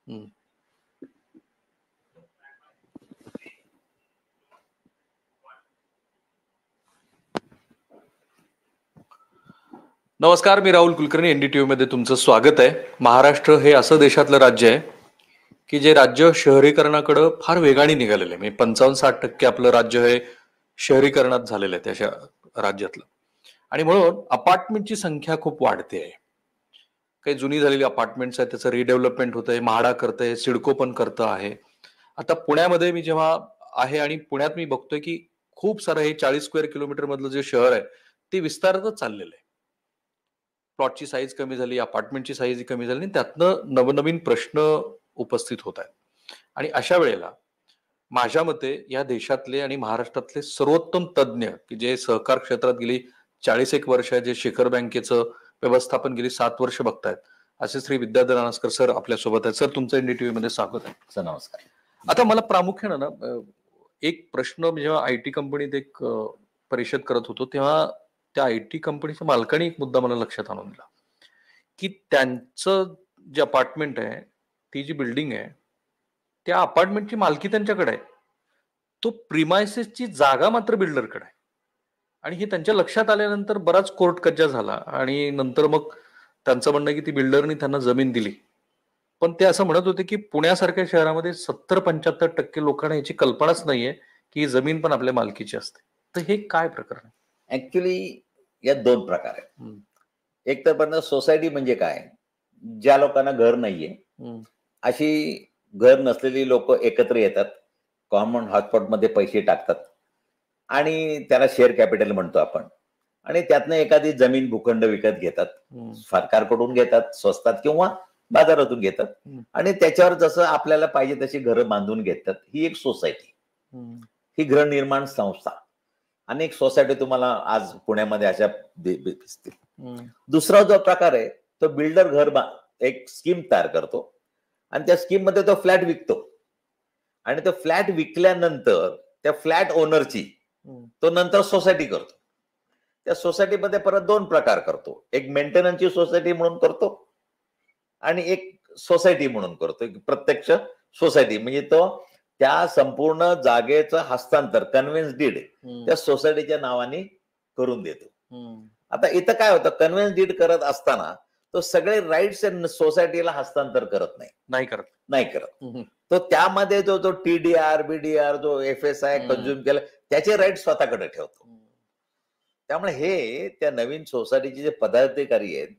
हम्म. नमस्कार, मी राहुल कुलकर्णी. NDTV मध्ये तुमचं स्वागत आहे. महाराष्ट्र हे असं देशातलं राज्य आहे की जे राज्य शहरीकरणाकडे फार वेगाने निघालेलं आहे. म्हणजे 55-60% आपलं राज्य हे शहरीकरणात झालेलं आहे त्याच्या राज्यातलं. आणि म्हणून अपार्टमेंटची संख्या खूप वाढते आहे. काही जुनी झालेली अपार्टमेंट्स आहेत, त्याचं रिडेव्हलपमेंट होतंय, म्हाडा करतंय, सिडको पण करतं आहे. आता पुण्यामध्ये मी जेव्हा आहे आणि पुण्यात मी बघतोय की खूप सारं हे 40 स्क्वेअर किलोमीटर मधलं जे शहर आहे ते विस्तारतच चाललेलं आहे. प्लॉटची साईज कमी झाली, अपार्टमेंटची साईज कमी झाली आणि त्यातनं नवनवीन प्रश्न उपस्थित होत आहेत. आणि अशा वेळेला माझ्या मते या देशातले आणि महाराष्ट्रातले सर्वोत्तम तज्ज्ञ की जे सहकार क्षेत्रात गेली 40 वर्ष, जे शिखर बँकेचं व्यवस्थापन गेली 7 वर्ष बघतायत, असे श्री विद्याधर रानसकर सर आपल्यासोबत आहेत. सर, तुमचं NDTV मध्ये स्वागत आहे. सर नमस्कार. आता मला प्रामुख्यानं ना एक प्रश्न, जेव्हा IT कंपनीत एक परिषद करत होतो तेव्हा त्या IT कंपनीच्या मालकाने एक मुद्दा मला लक्षात आणून दिला की त्यांचं जे अपार्टमेंट आहे, ती जी बिल्डिंग आहे, त्या अपार्टमेंटची मालकी त्यांच्याकडे आहे. तो प्रिमायसेसची जागा मात्र बिल्डरकडे आहे. आणि हे त्यांच्या लक्षात आल्यानंतर बराच कोर्ट कज्जा झाला आणि नंतर मग त्यांचं म्हणणं की ती बिल्डरनी त्यांना जमीन दिली. पण ते असं म्हणत होते की पुण्यासारख्या शहरामध्ये 70-75% लोकांना याची कल्पनाच नाहीये की ही जमीन पण आपल्या मालकीची असते. तर हे काय प्रकरण आहे? ऍक्च्युली यात दोन प्रकार आहेत. एक तर पण सोसायटी म्हणजे काय, ज्या लोकांना घर नाहीये अशी घर नसलेली लोक एकत्र येतात, कॉमन हॉटस्पॉट मध्ये पैसे टाकतात आणि त्याला शेअर कॅपिटल म्हणतो आपण. आणि त्यातनं एखादी जमीन भूखंड विकत घेतात, सरकारकडून घेतात स्वस्तात किंवा बाजारातून घेतात आणि त्याच्यावर जसं आपल्याला पाहिजे तशी घरं बांधून घेतात. ही एक सोसायटी, ही गृहनिर्माण संस्था. अनेक सोसायटी तुम्हाला आज पुण्यामध्ये अशा दिसतील. दुसरा जो प्रकार आहे तो बिल्डर घर एक स्कीम तयार करतो आणि त्या स्कीम मध्ये तो फ्लॅट विकतो आणि तो फ्लॅट विकल्यानंतर त्या फ्लॅट ओनरची तो नंतर सोसायटी करतो. त्या सोसायटीमध्ये परत दोन प्रकार करतो. एक मेंटेनन्सची सोसायटी म्हणून करतो आणि एक सोसायटी म्हणून करतो. प्रत्यक्ष सोसायटी म्हणजे तो त्या संपूर्ण जागेचं हस्तांतर, कन्व्हेन्स डीड त्या सोसायटीच्या नावाने करून देतो. आता इथं काय होतं, कन्व्हेन्स डीड करत असताना तो सगळे राईट्स सोसायटीला हस्तांतर करत नाही करत. तो त्यामध्ये जो TDR BDR जो FSI कंझ्युम केला त्याचे राईट स्वतःकडे ठेवतो. त्यामुळे हे त्या नवीन सोसायटीचे जे पदाधिकारी आहेत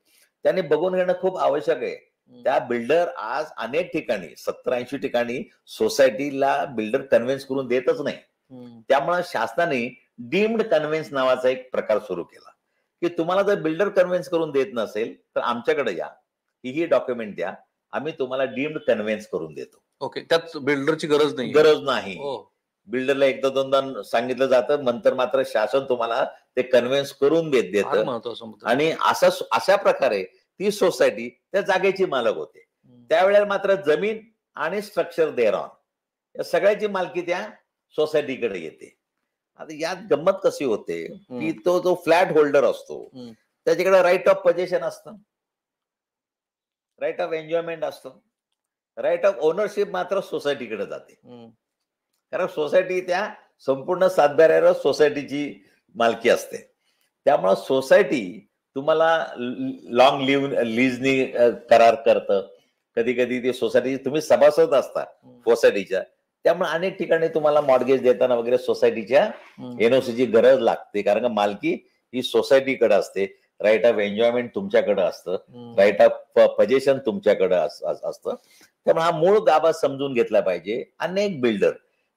त्यांनी बघून घेणं खूप आवश्यक आहे. त्या बिल्डर आज अनेक ठिकाणी 70-80 ठिकाणी सोसायटीला बिल्डर कन्व्हेन्स करून देतच नाही. त्यामुळे शासनाने डीम्ड कन्व्हेन्स नावाचा एक प्रकार सुरू केला की तुम्हाला जर बिल्डर कन्व्हेन्स करून देत नसेल तर आमच्याकडे या, ही डॉक्युमेंट द्या, आम्ही तुम्हाला डीम्ड कन्व्हेन्स करून देतो. ओके, त्यात बिल्डरची गरज नाही. बिल्डरला एकदा दोनदा सांगितलं जातं, नंतर मात्र शासन तुम्हाला ते कन्व्हेन्स करून देतं. आणि अशा प्रकारे ती सोसायटी त्या जागेची मालक होते. त्यावेळेला मात्र जमीन आणि स्ट्रक्चर देअर ऑन या सगळ्याची मालकी त्या सोसायटीकडे येते. आता यात गंमत कशी होते की तो जो फ्लॅट होल्डर असतो त्याच्याकडे राईट ऑफ पोजेशन असतं, राईट ऑफ एन्जॉयमेंट असतं, राईट ऑफ ओनरशिप मात्र सोसायटीकडे जाते. कारण सोसायटी त्या संपूर्ण सातबाऱ्यावर सोसायटीची मालकी असते. त्यामुळे सोसायटी तुम्हाला लॉंग लीजनी करार करतं. कधी कधी ती सोसायटी तुम्ही सभासद असता सोसायटीच्या, त्यामुळे अनेक ठिकाणी तुम्हाला मॉर्गेज देताना वगैरे सोसायटीच्या NOCची गरज लागते. कारण का मालकी ही सोसायटीकडे असते, राईट ऑफ एन्जॉयमेंट तुमच्याकडे असतं, राईट ऑफ पोजेशन तुमच्याकडे असतं. त्यामुळे हा मूळ गाभा समजून घेतला पाहिजे. अनेक बिल्डर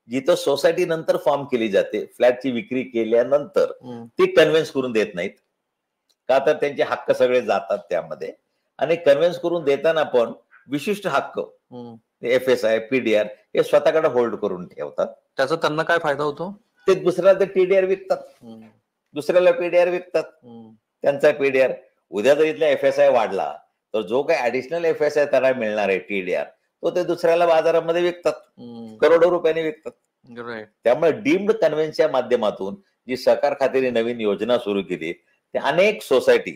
जिथं सोसायटी नंतर फॉर्म केली जाते, फ्लॅटची विक्री केल्यानंतर ती कन्व्हेन्स करून देत नाहीत का, तर त्यांचे हक्क सगळे जातात त्यामध्ये. आणि कन्व्हेन्स करून देताना पण विशिष्ट हक्क FSI PDR हे स्वतःकडे होल्ड करून ठेवतात. त्याचा त्यांना काय फायदा होतो, ते दुसऱ्याला ते TDR विकतात, दुसऱ्याला PDR विकतात. त्यांचा PDR उद्या जर इथला FSI वाढला तर जो काही ऍडिशनल FSI त्याला मिळणार आहे TDR तो ते दुसऱ्याला बाजारामध्ये विकतात, करोडो रुपयांनी विकतात. त्यामुळे डीम्ड कन्व्हेन्सच्या माध्यमातून जी सहकार खात्याने नवीन योजना सुरू केली, ते अनेक सोसायटी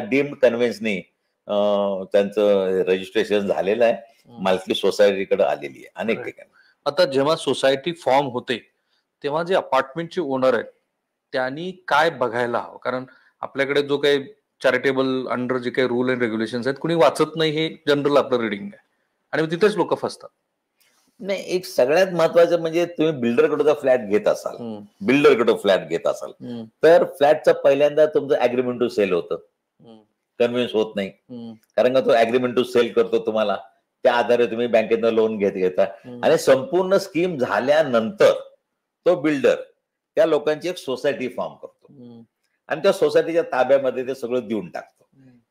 डीम्ड कन्व्हेन्सनी त्यांचं रजिस्ट्रेशन झालेलं आहे, मालकी सोसायटीकडे आलेली आहे अनेक Right. ठिकाणी. आता जेव्हा सोसायटी फॉर्म होते तेव्हा जे अपार्टमेंटचे ओनर आहेत त्यांनी काय बघायला हवं? कारण आपल्याकडे जो काही चॅरिटेबल अंडर जे काही रूल अँड रेग्युलेशन्स आहेत कुणी वाचत नाही, हे जनरल आपलं रिडिंग आहे आणि मग तिथेच लोक फसतात. नाही, एक सगळ्यात महत्वाचं म्हणजे तुम्ही बिल्डरकडे फ्लॅट घेत असाल, तर फ्लॅटचं पहिल्यांदा तुमचं अग्रीमेंट टू सेल होतं, कन्व्हिन्स होत नाही, कारण का तो अग्रीमेंट टू सेल करतो तुम्हाला, त्या आधारे तुम्ही बँकेतनं लोन घेता आणि संपूर्ण स्कीम झाल्यानंतर तो बिल्डर त्या लोकांची एक सोसायटी फॉर्म करतो आणि त्या सोसायटीच्या ताब्यामध्ये ते सगळं देऊन टाकतो.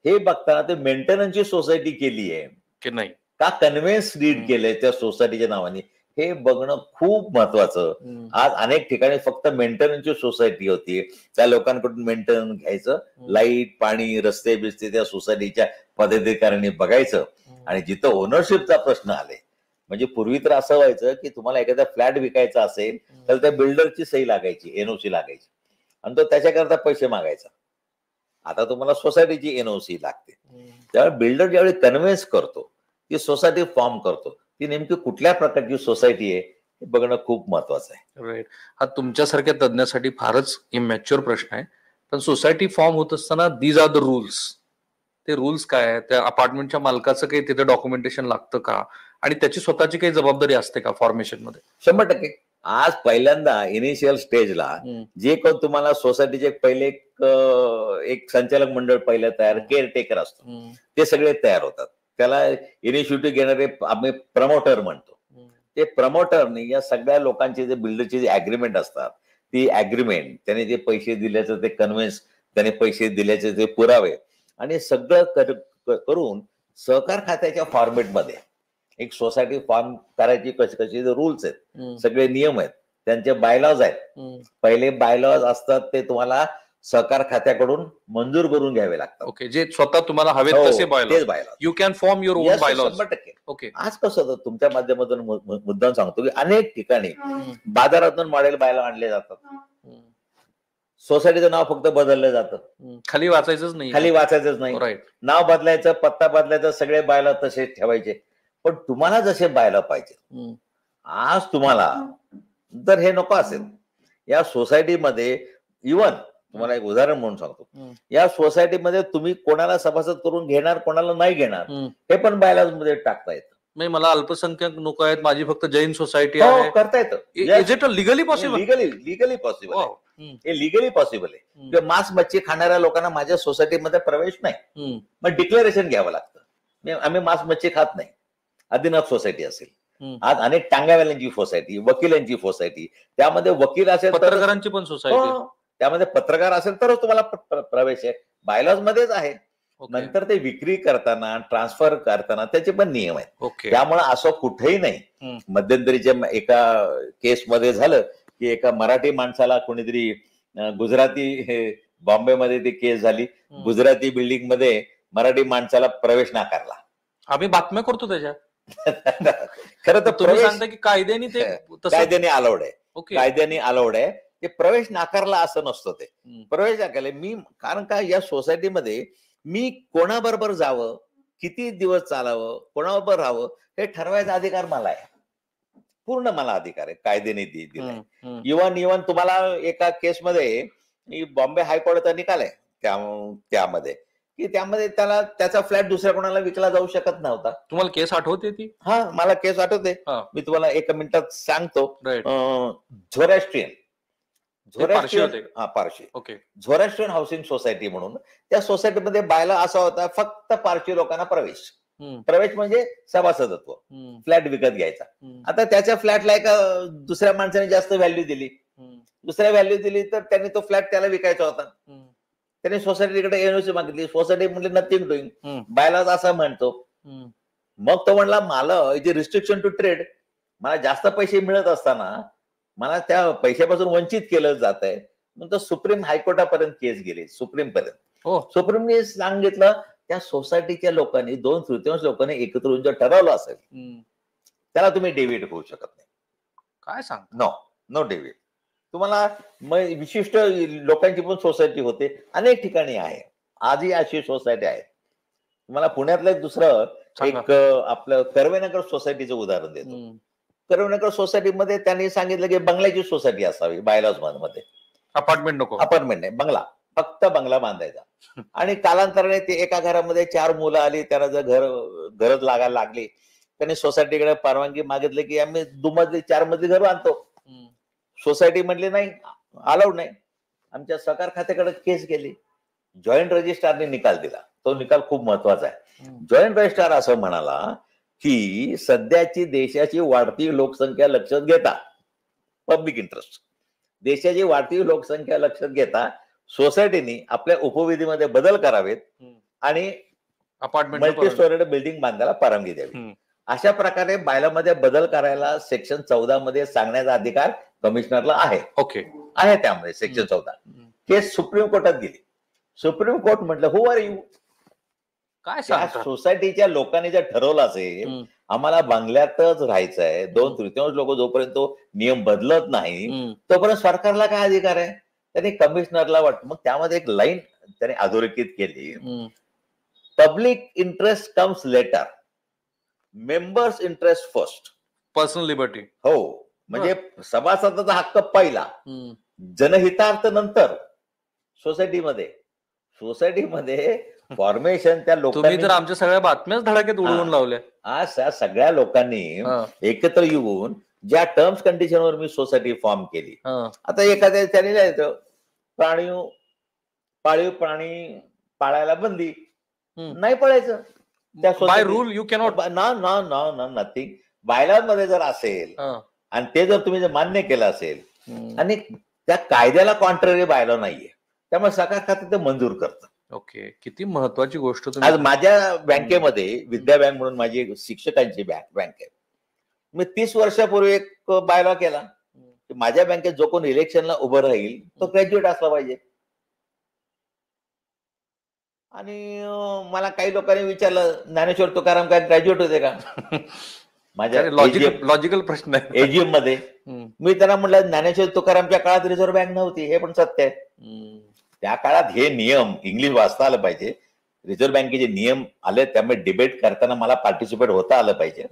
हे बघताना ते मेंटेनन्सची सोसायटी केली आहे की नाही, का कन्व्हेन्स डीड केलंय त्या सोसायटीच्या नावाने, हे बघणं खूप महत्वाचं. आज अनेक ठिकाणी फक्त मेंटेनन्सची सोसायटी होती, त्या लोकांकडून मेंटेनन्स घ्यायचं, लाईट पाणी रस्ते बिस्ते त्या सोसायटीच्या पदाधिकाऱ्यांनी बघायचं आणि जिथं ओनरशिपचा प्रश्न आले, म्हणजे पूर्वी तर असं व्हायचं की तुम्हाला एखादा फ्लॅट विकायचा असेल तर त्या बिल्डरची सही लागायची, एनओसी लागायची आणि तो त्याच्याकरता पैसे मागायचा. आता तुम्हाला सोसायटीची एनओसी लागते. त्यावेळी बिल्डर ज्यावेळी कन्व्हिन्स करतो, ती सोसायटी फॉर्म करतो, ती नेमकी कुठल्या प्रकारची सोसायटी आहे हे बघणं खूप महत्वाचं आहे. राईट. हा तुमच्यासारख्या तज्ञासाठी फारच इमॅच्युअर प्रश्न आहे, पण सोसायटी फॉर्म होत असताना दीज आर द रूल्स. ते रूल्स काय आहे? त्या अपार्टमेंटच्या मालकाचं काही तिथे डॉक्युमेंटेशन लागतं का आणि त्याची स्वतःची काही जबाबदारी असते का फॉर्मेशन मध्ये? 100%. आज पहिल्यांदा इनिशियल स्टेजला जे कोण तुम्हाला सोसायटीचे पहिले एक संचालक मंडळ पहिलं तयार, केअरटेकर असतो, ते सगळे तयार होतात. त्याला इनिशिएटिव्ह घेणारे आम्ही प्रमोटर म्हणतो. ते प्रमोटरने या सगळ्या लोकांचे जे बिल्डरचे जे अग्रीमेंट असतात, ती अग्रीमेंट, त्याने जे पैसे दिल्याचं ते कन्व्हिन्स, त्याने पैसे दिल्याचे ते पुरावे आणि सगळं करून सहकार खात्याच्या फॉर्मेटमध्ये एक सोसायटी फॉर्म करायची कशी कशी रूल्स आहेत, सगळे नियम आहेत, त्यांचे बायलॉज आहेत. पहिले बायलॉज असतात ते तुम्हाला सहकार खात्याकडून मंजूर करून घ्यावे लागतात. ओके, जे स्वतः तुम्हाला हवे तसे bylaws. You can form your on bylaws. 100%. Okay. आज कसं होतं, तुमच्या माध्यमातून मुद्दाम सांगतो की अनेक ठिकाणी बाजारातून मॉडेल बायलॉ आणले जातात, सोसायटीचं नाव फक्त बदललं जातं, खाली वाचायचंच नाही, राईट, नाव बदलायचं, पत्ता बदलायचा, सगळे बायलॉ तसेच ठेवायचे. पण तुम्हाला जसे बायलॉ पाहिजे, आज तुम्हाला जर हे नको असेल, या सोसायटीमध्ये इव्हन तुम्हाला एक उदाहरण म्हणून सांगतो, या सोसायटीमध्ये तुम्ही कोणाला सभासद करून घेणार, कोणाला नाही घेणार, हे पण बायलॉज मध्ये टाकता येतं. नाही, मला अल्पसंख्याक लोक आहेत, माझी फक्त जैन सोसायटी आहे, करता येतं. Is it legally possible? Legally possible आहे, हे लिगली पॉसिबल आहे. मांस मच्छी खाणाऱ्या लोकांना माझ्या सोसायटीमध्ये प्रवेश नाही, मग डिक्लेरेशन घ्यावं लागतं, आम्ही मांस मच्छी खात नाही. आदिनाथ सोसायटी असेल, आज अनेक टांगावाल्यांची सोसायटी, वकिलांची सोसायटी, त्यामध्ये वकील असेल, पत्रकारांची पण सोसायटी, त्यामध्ये पत्रकार असेल तरच तुम्हाला प्रवेश आहे, बायलॉज मध्येच आहे. नंतर ते विक्री करताना, ट्रान्सफर करताना त्याचे पण नियम आहेत. त्यामुळे असं कुठेही नाही. मध्यंतरीच्या एका केसमध्ये झालं की एका मराठी माणसाला कोणीतरी गुजराती, बॉम्बेमध्ये ती केस झाली, गुजराती बिल्डिंग मध्ये मराठी माणसाला प्रवेश नाकारला. आम्ही बातम्या करतो त्याच्या. खरं तर तुम्ही सांगता की कायद्याने ते कायद्याने अलाउड आहे, कायद्याने अलाउड आहे. ते प्रवेश नाकारला असं नसतं, ते प्रवेश नाकारले. मी कारण का या सोसायटीमध्ये मी कोणाबरोबर जावं, किती दिवस चालावं, कोणाबरोबर राहावं, हे ठरवायचा अधिकार मला आहे, पूर्ण मला अधिकार आहे, कायद्याने दिलाय. इव्हन तुम्हाला एका केसमध्ये बॉम्बे हायकोर्टाचा निकाल आहे त्यामध्ये की त्यामध्ये त्याचा फ्लॅट दुसऱ्या कोणाला विकला जाऊ शकत नव्हता. तुम्हाला केस आठवते ती? हा, मला केस आठवते, मी तुम्हाला 1 मिनिटात सांगतो. झोरास्ट्रियन हाऊसिंग सोसायटी म्हणून त्या सोसायटीमध्ये बायला असा होता, फक्त पारशी लोकांना प्रवेश म्हणजे सभासदत्व, फ्लॅट विकत घ्यायचा. आता त्याच्या फ्लॅटला एका दुसऱ्या माणसाने जास्त व्हॅल्यू दिली तर त्यांनी तो फ्लॅट त्याला विकायचा होता. त्याने सोसायटीकडे एनओसी मागितली, सोसायटी म्हणली नथिंग डुईंग, बायलॉज असं म्हणतो. मग तो म्हणला, मला इथे रिस्ट्रिक्शन टू ट्रेड, मला जास्त पैसे मिळत असताना मला त्या पैशापासून वंचित केलं जात आहे. मग तो सुप्रीम हायकोर्टापर्यंत केस गेली, सुप्रीमने सांगितलं त्या सोसायटीच्या लोकांनी 2/3 लोकांनी एकत्र येऊन जर ठरवलं असेल त्याला तुम्ही डेव्हिएट होऊ शकत नाही. काय सांग? No deviate. तुम्हाला विशिष्ट लोकांची पण सोसायटी होते, अनेक ठिकाणी आहे, आजही अशी सोसायटी आहे. मला पुण्यातलं एक दुसरं सांगा. एक आपलं कर्वेनगर सोसायटीचं उदाहरण देतो. कर्वेनगर सोसायटीमध्ये त्यांनी सांगितलं की बंगल्याची सोसायटी असावी बायलॉज मध्ये. अपार्टमेंट नको. अपार्टमेंट नाही, बंगला, फक्त बंगला बांधायचा. आणि कालांतराने ते एका घरामध्ये 4 मुलं आली, त्यांना जर गरज लागायला लागली, त्यांनी सोसायटीकडे परवानगी मागितली की आम्ही 2 मजली 4 मजली घर बांधतो. सोसायटी म्हटली नाही, अलाउड नाही. आमच्या सहकार खात्याकडे केस गेली. जॉईंट रजिस्ट्रारने निकाल दिला. तो निकाल खूप महत्वाचा आहे. जॉईंट रजिस्ट्रार असं म्हणाला की सध्याची देशाची वाढती लोकसंख्या लक्षात घेता, पब्लिक इंटरेस्ट, देशाची वाढती लोकसंख्या लक्षात घेता सोसायटीनी आपल्या उपविधीमध्ये बदल करावेत आणि अपार्टमेंट मल्टी स्टोरेड बिल्डिंग बांधायला परवानगी द्यावी. अशा प्रकारे बायलामध्ये बदल करायला सेक्शन 14 मध्ये सांगण्याचा अधिकार कमिशनरला आहे. ओके, आहे त्यामध्ये सेक्शन 14. केस सुप्रीम कोर्टात गेली. सुप्रीम कोर्ट म्हटलं हु आर यू? काय त्या सोसायटीच्या लोकांनी जर ठरवलं असेल आम्हाला बंगल्यातच राहायचं आहे, 2/3 लोक जोपर्यंत तो नियम बदलत नाही तोपर्यंत सरकारला काय अधिकार आहे? त्यांनी कमिशनरला वाटतं. मग त्यामध्ये एक लाईन त्याने अधोरेखित केली, public interest comes later, members interest first. Personal liberty. हो, म्हणजे सभासदाचा हक्क पहिला, जनहितार्थ नंतर. सोसायटीमध्ये फॉर्मेशन त्या लोकांनी, तुम्ही तर आमच्या सगळ्या बातम्याच धडाक्यात उडवून लावल्या. आज त्या सगळ्या लोकांनी एकत्र येऊन ज्या टर्म्स कंडिशनवर मी सोसायटी फॉर्म केली. आता एखाद्या त्याने लिहायचं पाळीव प्राणी पाळायला बंदी, नाही पळायचं. By rule you cannot. Nothing. बायलॉमध्ये जर असेल आणि ते जर तुम्ही जर मान्य केलं असेल आणि त्या कायद्याला कॉन्ट्ररी बायलॉ नाहीये, त्यामुळे सहकार खाते ते मंजूर करतं. ओके, किती महत्वाची गोष्ट. आज माझ्या बँकेमध्ये विद्या बँक म्हणून माझी शिक्षकांची बँक आहे. मी 30 वर्षापूर्वी एक बायलॉ केला की माझ्या बँकेत जो कोण इलेक्शनला उभं राहील तो ग्रॅज्युएट असला पाहिजे. आणि मला काही लोकांनी विचारलं ज्ञानेश्वर तुकाराम काय ग्रॅज्युएट होते का? माझ्या लॉजिकल प्रश्न आहे. एजीएम मध्ये मी त्यांना म्हटलं ज्ञानेश्वर तुकारामच्या काळात रिझर्व्ह बँक नव्हती, हे पण सत्य आहे. त्या काळात हे नियम इंग्लिश वाचता आलं पाहिजे. रिझर्व्ह बँकेचे नियम आले, त्यामुळे डिबेट करताना मला पार्टिसिपेट होता आलं पाहिजे.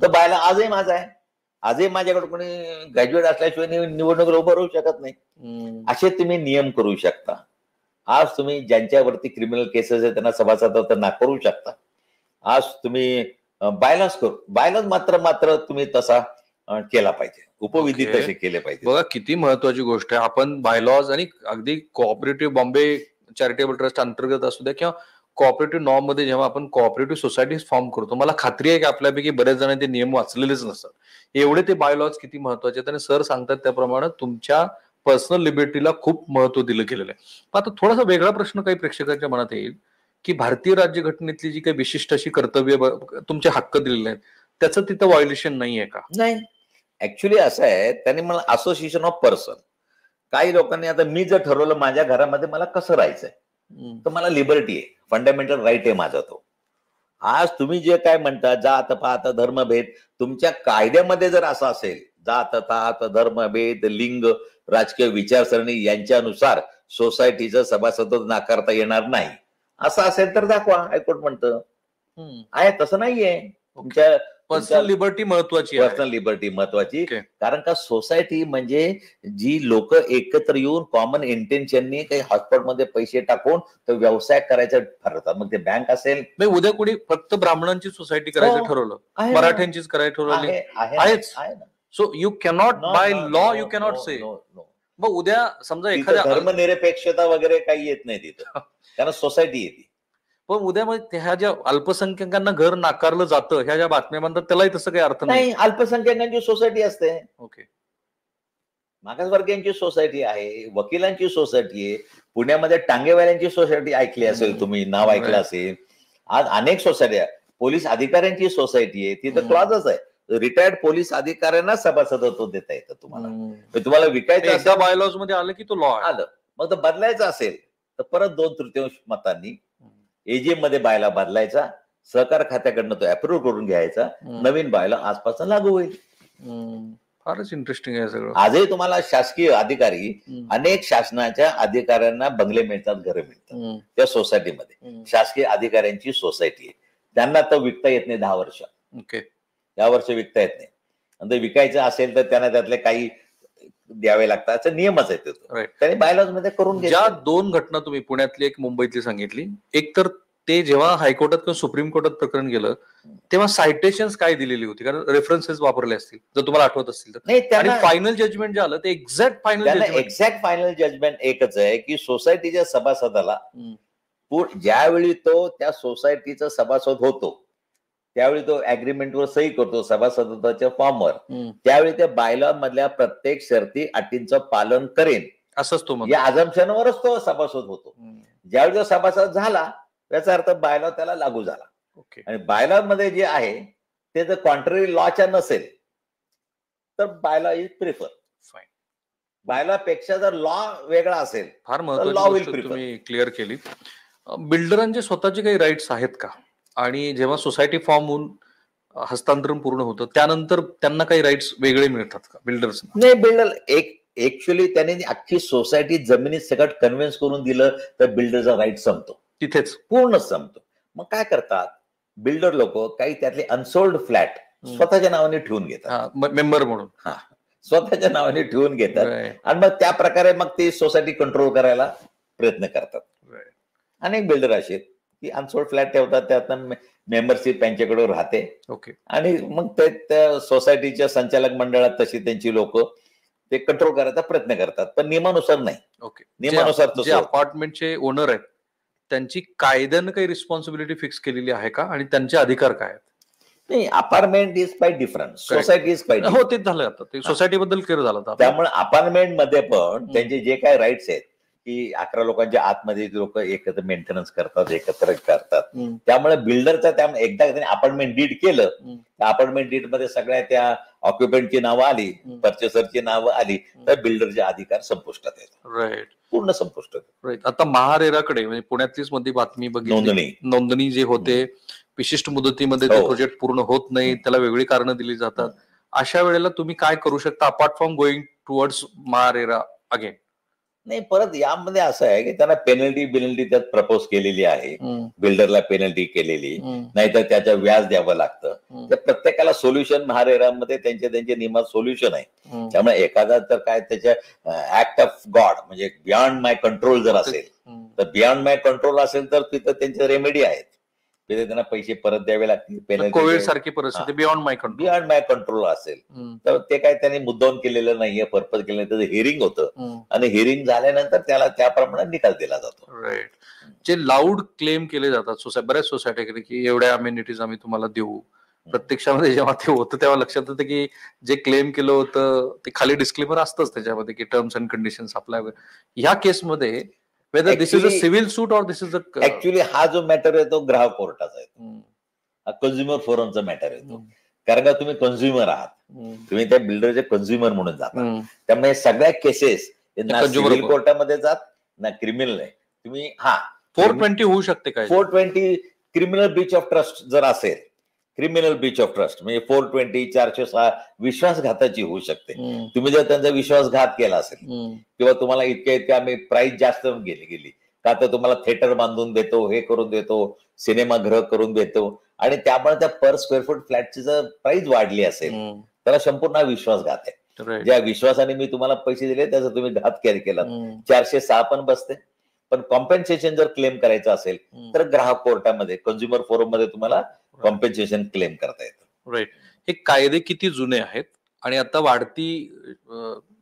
तर बायला आजही माझा आहे. आजही माझ्याकडे कोणी ग्रॅज्युएट असल्याशिवाय निवडणुकीला उभं राहू शकत नाही. असे तुम्ही नियम करू शकता. आज तुम्ही ज्यांच्यावरती क्रिमिनल केसेस आहेत त्यांना सभासद नाकारू शकता. आज तुम्ही बायलॉज मात्र तुम्ही तसा केला पाहिजे, उपविधी तसे केले पाहिजे. बघा किती महत्वाची गोष्ट आहे. आपण बायलॉज आणि अगदी कोऑपरेटिव्ह बॉम्बे चॅरिटेबल ट्रस्ट अंतर्गत असू द्या किंवा कोऑपरेटिव्ह नॉर्म मध्ये जेव्हा आपण कोऑपरेटिव्ह सोसायटी फॉर्म करतो, मला खात्री आहे की आपल्यापैकी बरेच जण ते नियम वाचलेलेच नसतात. एवढे ते बायलॉज किती महत्वाचे आहेत आणि सर सांगतात त्याप्रमाणे तुमच्या पर्सनल लिबर्टीला खूप महत्व दिलं गेलेलं आहे. आता थोडासा वेगळा प्रश्न काही प्रेक्षकांच्या मनात येईल की भारतीय राज्यघटनेतली जी काही विशिष्ट अशी कर्तव्य तुमचे हक्क दिलेले आहेत त्याचं तिथं व्हायोलेशन नाहीये का? नाही, ऍक्च्युली असं आहे, त्यांनी मला असोसिएशन ऑफ पर्सन, काही लोकांनी, आता मी जर ठरवलं माझ्या घरामध्ये मला कसं राहायचंय तर मला लिबर्टी आहे, फंडामेंटल राईट आहे माझा तो. आज तुम्ही जे काय म्हणता जात पात धर्मभेद, तुमच्या कायद्यामध्ये जर असं असेल जात पात धर्मभेद लिंग राजकीय विचारसरणी यांच्यानुसार सोसायटीचं सभासदत्व नाकारता येणार नाही असं असेल तर दाखवा. हायकोर्ट म्हणतं आहे, तसं नाहीये. तुमच्या पर्सनल लिबर्टी महत्वाची आहे. पर्सनल लिबर्टी महत्वाची, कारण का सोसायटी म्हणजे जी लोक एकत्र येऊन कॉमन इंटेन्शननी काही हॉटस्पॉटमध्ये पैसे टाकून तो व्यवसाय करायचा ठरवतात. मग ते बँक असेल, उद्या कोणी फक्त ब्राह्मणांची सोसायटी करायचं ठरवलं, मराठ्यांचीच करायचं ठरवली आहेच, so you cannot by law you cannot से. मग उद्या समजा एखाद्या धर्मनिरपेक्षता वगैरे काही येत नाही तिथं, कारण सोसायटी येते. पण उद्या मग ह्या ज्या अल्पसंख्याकांना घर नाकारलं जातं ह्या ज्या बातम्या म्हणतात त्यालाही तसं काही अर्थ नाही. अल्पसंख्याकांची सोसायटी असते, ओके, मागासवर्गीयांची सोसायटी आहे, वकिलांची सोसायटी आहे. पुण्यामध्ये टांगेवाल्यांची सोसायटी ऐकली असेल तुम्ही, नाव ऐकलं असेल. आज अनेक सोसायटी आहे. पोलीस अधिकाऱ्यांची सोसायटी आहे, तिथं क्लॉजच आहे, रिटायर्ड पोलीस अधिकाऱ्यांना सभासदत्व देता येतं तुम्हाला. तुम्हाला विकायचं असेल बायलॉज मध्ये आलं की तो लॉ आलं, मग तर बदलायचं असेल तर परत 2/3 मतांनी एजीएम मध्ये बायला बदलायचा, सहकार खात्याकडनं तो अप्रूव्ह करून घ्यायचा, नवीन बायला आजपासून लागू होईल. फारच इंटरेस्टिंग आहे सगळं. आजही तुम्हाला शासकीय अधिकारी, अनेक शासनाच्या अधिकाऱ्यांना बंगले मिळतात, घरं मिळतात त्या सोसायटीमध्ये. शासकीय अधिकाऱ्यांची सोसायटी आहे, त्यांना तो विकता येत नाही 10 वर्ष. ओके. 10 वर्ष विकता येत नाही. आणि ते विकायचं असेल तर त्यांना त्यातले काही द्यावे लागतात, असा नियमच आहे तो. त्यांनी बायलॉज मध्ये करून ज्या 2 घटना तुम्ही पुण्यातली एक मुंबईतली सांगितली, एक तर ते जेव्हा हायकोर्टात किंवा सुप्रीम कोर्टात प्रकरण गेलं तेव्हा सायटेशन्स काय दिलेली होती, कारण रेफरन्सेस वापरले असतील जर तुम्हाला आठवत असतील तर. नाही, आणि फायनल जजमेंट जे आलं ते एक्झॅक्ट फायनल जजमेंट एकच आहे की सोसायटीच्या सभासदाला ज्यावेळी तो त्या सोसायटीचा सभासद होतो त्यावेळी तो अग्रीमेंटवर सही करतो सभासदाच्या फॉर्मवर, त्यावेळी त्या बायलॉ मधल्या प्रत्येक शर्ती अटींचं पालन करेन असंच तो या अझम्पशनवरच तो सभासद होतो. ज्यावेळी तो सभासद झाला याचा अर्थ बायलॉ त्याला लागू झाला. आणि बायलॉ मध्ये जे आहे ते जर कॉन्ट्ररी लॉच्या नसेल तर बायलॉ इज प्रिफर. बायलॉ पेक्षा जर लॉ वेगळा असेल, फार महत्त्वाची गोष्ट तुम्ही क्लिअर केली. बिल्डरांचे स्वतःचे काही राईट्स आहेत का, आणि जेव्हा सोसायटी फॉर्म होऊन हस्तांतरण पूर्ण होतं त्यानंतर त्यांना काही राईट्स वेगळे मिळतात का बिल्डर्स? नाही, बिल्डर एक्च्युअली त्यांनी अख्खी सोसायटी जमिनीत सगळं कन्व्हिन्स करून दिलं तर बिल्डरचा राईट संपतो, तिथेच पूर्ण संपतो. मग काय करतात बिल्डर लोक, काही त्यातले अनसोल्ड फ्लॅट स्वतःच्या नावाने ठेवून घेतात, मेंबर म्हणून स्वतःच्या नावाने ठेवून घेतात. आणि मग त्या प्रकारे मग ती सोसायटी कंट्रोल करायला प्रयत्न करतात. अनेक बिल्डर असे की अनसोल्ड फ्लॅट ठेवतात, त्यातनं मेंबरशिप त्यांच्याकडे राहते. आणि मग ते त्या सोसायटीच्या संचालक मंडळात तशी त्यांची लोक ते कंट्रोल करायचा प्रयत्न करतात, पण नियमानुसार नाही. नियमानुसार जे अपार्टमेंटचे ओनर आहेत त्यांची कायद्यानं काही रिस्पॉन्सिबिलिटी फिक्स केलेली आहे का, आणि त्यांचे अधिकार काय आहेत? नाही, apartment is quite different, society is quite. हो, तेच झालं. आता ते सोसायटी बद्दल क्लिअर झालं. त्यामुळे अपार्टमेंट मध्ये पण त्यांचे जे काही राईट्स आहेत की 11 लोकांच्या आतमध्ये लोक एकत्र मेंटेनन्स करतात, एकत्र करतात. त्यामुळे बिल्डरचा त्यामुळे एकदा त्यांनी अपार्टमेंट डीड केलं, त्या अपार्टमेंट डीड मध्ये सगळ्या त्या ऑक्युपंटची नावं आली, परचेसरची नावं आली, तर बिल्डरचे अधिकार संपुष्टात येतात. राईट, पूर्ण संपुष्टात. राईट. आता महारेराकडे म्हणजे पुण्यातलीच मध्ये बातमी बघितली, नोंदणी जे होते विशिष्ट मुदतीमध्ये ते प्रोजेक्ट पूर्ण होत नाही, त्याला वेगळी कारणं दिली जातात. अशा वेळेला तुम्ही काय करू शकता apart from going towards MahaRERA again? नाही, परत यामध्ये असं आहे की त्यांना पेनल्टी त्यात प्रपोज केलेली आहे, बिल्डरला पेनल्टी केलेली, नाहीतर त्याचं व्याज द्यावं लागतं. तर प्रत्येकाला सोल्युशन महारेरामध्ये त्यांच्या नियमात सोल्युशन आहे. त्यामुळे एखादा तर काय त्याच्या ऍक्ट ऑफ गॉड म्हणजे बियॉन्ड माय कंट्रोल जर असेल तर बियॉन्ड माय कंट्रोल असेल तर तिथं त्यांचे रेमेडी आहेत, तिथे त्यांना पैसे परत द्यावे लागतील. कोविड सारखी परिस्थिती बियॉन्ड माय कंट्रोल असेल तर ते काय त्यांनी मुद्दाम केलेलं नाहीये, पर्पज केलं नाही. त्याचं हिअरिंग होतं आणि हिअरिंग झाल्यानंतर त्याला त्याप्रमाणे निकाल दिला जातो. राईट. जे लाऊड क्लेम केले जातात बऱ्याच सोसायटीकडे की एवढ्या अमेनिटीज आम्ही तुम्हाला देऊ, प्रत्यक्षामध्ये जेव्हा ते होतं तेव्हा लक्षात येतं की जे क्लेम केलं होतं ते खाली डिस्क्लेमर असतंच त्याच्यामध्ये की टर्म्स अँड कंडिशन्स अप्लाय. ह्या केसमध्ये whether this is a civil suit or this is a actually हा जो मॅटर आहे तो ग्राहक कोर्टाचा आहे, हा कंझ्युमर फोरमचा मॅटर आहे तो. कारण का तुम्ही कंझ्युमर आहात, तुम्ही त्या बिल्डरचे कंझ्युमर म्हणून जाता. त्यामुळे सगळ्या केसेस ना सिव्हिल कोर्टामध्ये जात ना क्रिमिनल आहे. तुम्ही 420 होऊ शकते काय, 420 क्रिमिनल ब्रीच ऑफ ट्रस्ट जर असेल, क्रिमिनल ब्रीच ऑफ ट्रस्ट म्हणजे 420 406 विश्वासघाताची होऊ शकते. तुम्ही जर त्यांचा विश्वासघात केला असेल किंवा तुम्हाला इतक्या आम्ही प्राइस जास्त गेली का, तर तुम्हाला थिएटर बांधून देतो, हे करून देतो, सिनेमागृह करून देतो, आणि त्यामुळे त्या पर स्क्वेअर फूट फ्लॅटची जर प्राइस वाढली असेल त्याला संपूर्ण विश्वासघात आहे. ज्या विश्वासाने मी तुम्हाला पैसे दिले त्याचा तुम्ही घात केला, 406 पण बसते. पण कॉम्पेन्सेशन जर क्लेम करायचं असेल तर ग्राहक कोर्टामध्ये कंझ्युमर फोरम मध्ये तुम्हाला कॉम्पेन्सेशन क्लेम करता येतं. राईट. हे कायदे किती जुने आहेत आणि आता वाढती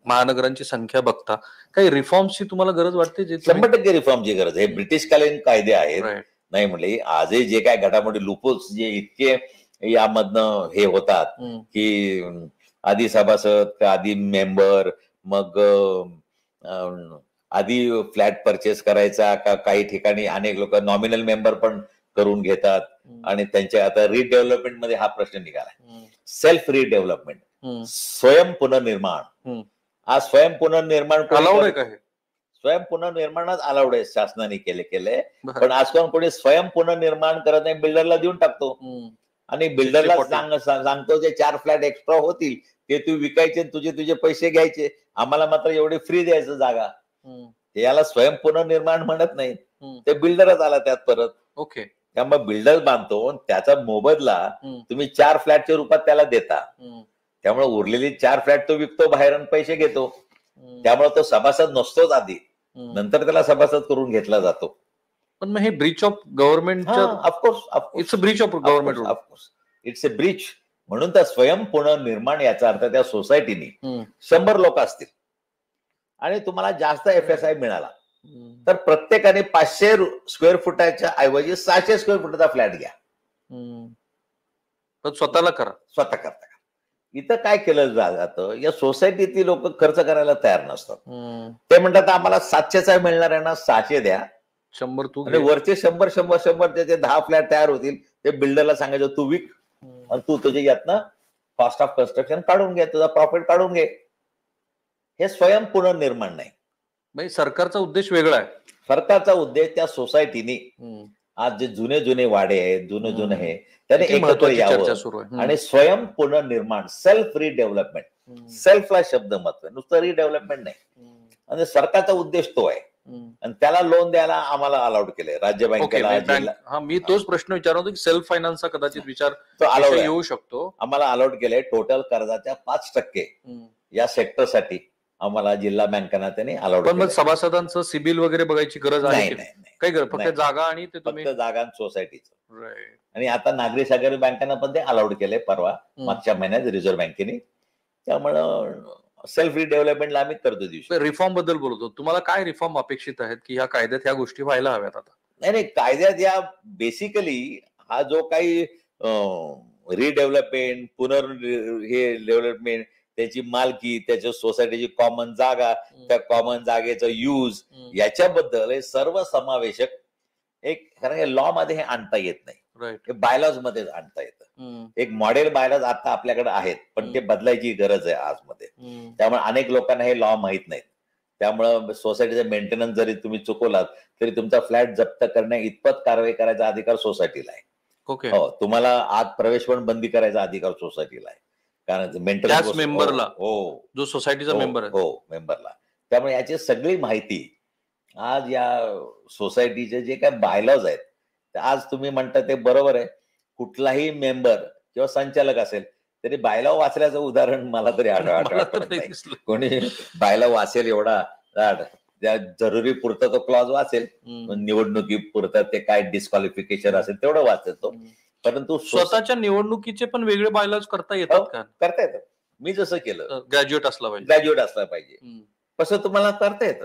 महानगरांची संख्या बघता काही रिफॉर्म्सची तुम्हाला गरज वाटते? 100% रिफॉर्मची गरज आहे. ब्रिटिशकालीन कायदे आहेत, नाही म्हणले. आजही जे काय घडामोडी लुपोल्स जे इतके यामधनं हे होतात की आधी सभासद, आधी मेंबर, मग आधी फ्लॅट परचेस करायचा का, काही ठिकाणी अनेक लोक नॉमिनल मेंबर पण करून घेतात. आणि त्यांच्या आता रिडेव्हलपमेंट मध्ये हा प्रश्न निघाला, सेल्फ रिडेव्हलपमेंट, स्वयं पुनर्निर्माण. आज स्वयं पुनर्निर्माण स्वयं पुनर्निर्माणच अलाउड आहे, शासनाने केले. पण आज कोणी स्वयं पुनर्निर्माण करत नाही, बिल्डरला देऊन टाकतो. आणि बिल्डरला 60-40. सांगतो जे 4 फ्लॅट एक्स्ट्रा होतील ते तू विकायचे, तुझे तुझे पैसे घ्यायचे, आम्हाला मात्र एवढी फ्री द्यायचं जागा. याला स्वयं पुनर्निर्माण म्हणत नाही, ते बिल्डरच आला त्यात परत. ओके. त्यामुळे बिल्डर बांधतो, त्याचा मोबदला तुम्ही 4 फ्लॅटच्या रूपात त्याला देता. त्यामुळे उरलेली 4 फ्लॅट तो विकतो बाहेर आणि पैसे घेतो. त्यामुळे तो सभासद नसतोच आधी, नंतर त्याला सभासद करून घेतला जातो. पण मग हे ब्रीच ऑफ गव्हर्नमेंटच्या, of course it's a breach of government rule. Of course it's a breach. म्हणून त्या स्वयं पुनर्निर्माण याचा अर्थ त्या सोसायटीनी 100 लोक असतील आणि तुम्हाला जास्त FSI मिळाला तर प्रत्येकाने 500 स्क्वेअर फुटाच्या ऐवजी 600 स्क्वेअर फुटाचा फ्लॅट घ्या. पण स्वतःला करा, स्वतः करता. इथं काय केलं जातं, या सोसायटीतली लोक खर्च करायला तयार नसतात. ते म्हणतात आम्हाला 700चा मिळणार आहे ना, 600 द्या, 100 तू आणि वरचे 100 त्याचे 10 फ्लॅट तयार होतील, ते बिल्डरला सांगायचं तू विक आणि तू तुझे यातनं कॉस्ट ऑफ कन्स्ट्रक्शन काढून घे, तुझा प्रॉफिट काढून घे. हे स्वयं पुनर्निर्माण नाही. म्हणजे सरकारचा उद्देश वेगळा आहे. सरकारचा उद्देश त्या सोसायटीनी आज जे जुने वाडे आहेत, जुने हे त्याने एकत्र यावं आणि स्वयं पुनर्निर्माण, सेल्फ रिडेव्हलपमेंट. सेल्फला शब्द महत्व, नुसतं रिडेव्हलपमेंट नाही. आणि सरकारचा उद्देश तो आहे आणि त्याला लोन द्यायला आम्हाला अलाउड केलंय राज्य बँकेला. मी तोच प्रश्न विचारतो की सेल्फ फायनान्सचा कदाचित विचार तो अलाउड येऊ शकतो. आम्हाला अलाउड केलंय. टोटल कर्जाच्या 5% या सेक्टरसाठी आम्हाला जिल्हा बँकांना त्यांनी अलाउड. पण मग सभासदांचं सिबिल वगैरे बघायची गरज आहे? काही गरज, फक्त जागा आणि ते फक्त जागा सोसायटीचं. राईट. आणि आता नागरी सहकारी बँकांना पण ते अलाउड केलंय परवा मागच्या महिन्यात रिझर्व्ह बँकेने. त्यामुळं सेल्फ रिडेव्हलपमेंटला आम्ही कर्ज देऊ शकतो. रिफॉर्म बद्दल बोलतो, तुम्हाला काय रिफॉर्म अपेक्षित आहेत की ह्या कायद्यात ह्या गोष्टी व्हायला हव्यात? आता नाही, कायद्यात या बेसिकली हा जो काही रिडेव्हलपमेंट, हे डेव्हलपमेंट, त्याची मालकी, त्याच्या सोसायटीची कॉमन जागा, त्या कॉमन जागेचा यूज, याच्याबद्दल सर्व समावेशक एक, कारण लॉ मध्ये हे आणता येत नाही, हे बायलॉज मध्ये आणता येतं. एक मॉडेल बायलॉज आता आपल्याकडे आहेत, पण ते बदलायची गरज आहे आजमध्ये. त्यामुळे अनेक लोकांना हे लॉ माहित नाहीत. त्यामुळे सोसायटीचा मेंटेनन्स जरी तुम्ही चुकवलात तरी तुमचा फ्लॅट जप्त करण्या इतपत कारवाई करायचा अधिकार सोसायटीला आहे. हो, तुम्हाला आत प्रवेश पण बंदी करायचा अधिकार सोसायटीला आहे, कारण मेंटेनन्स मेंबरला, जो सोसायटीचा मेंबर आहे, हो मेंबरला. त्यामुळे याची सगळी माहिती आज या सोसायटीचे जे काही बायलॉज आहेत, आज तुम्ही म्हणता ते बरोबर आहे. कुठलाही मेंबर किंवा संचालक असेल तरी बायलॉ वाचल्याचं उदाहरण मला तरी आठवत नाही. कोणी बायलॉ वाचेल एवढा, जरुरी पुरतं तो क्लॉज वाचेल, निवडणुकी पुरतं ते काय डिस्क्वालिफिकेशन असेल तेवढं वाचेल तो. परंतु स्वतःच्या निवडणुकीचे पण वेगळे बायलॉज करता येतात का? करता येतं. मी जसं केलं, ग्रॅज्युएट असला पाहिजे तसं तुम्हाला करता येतं.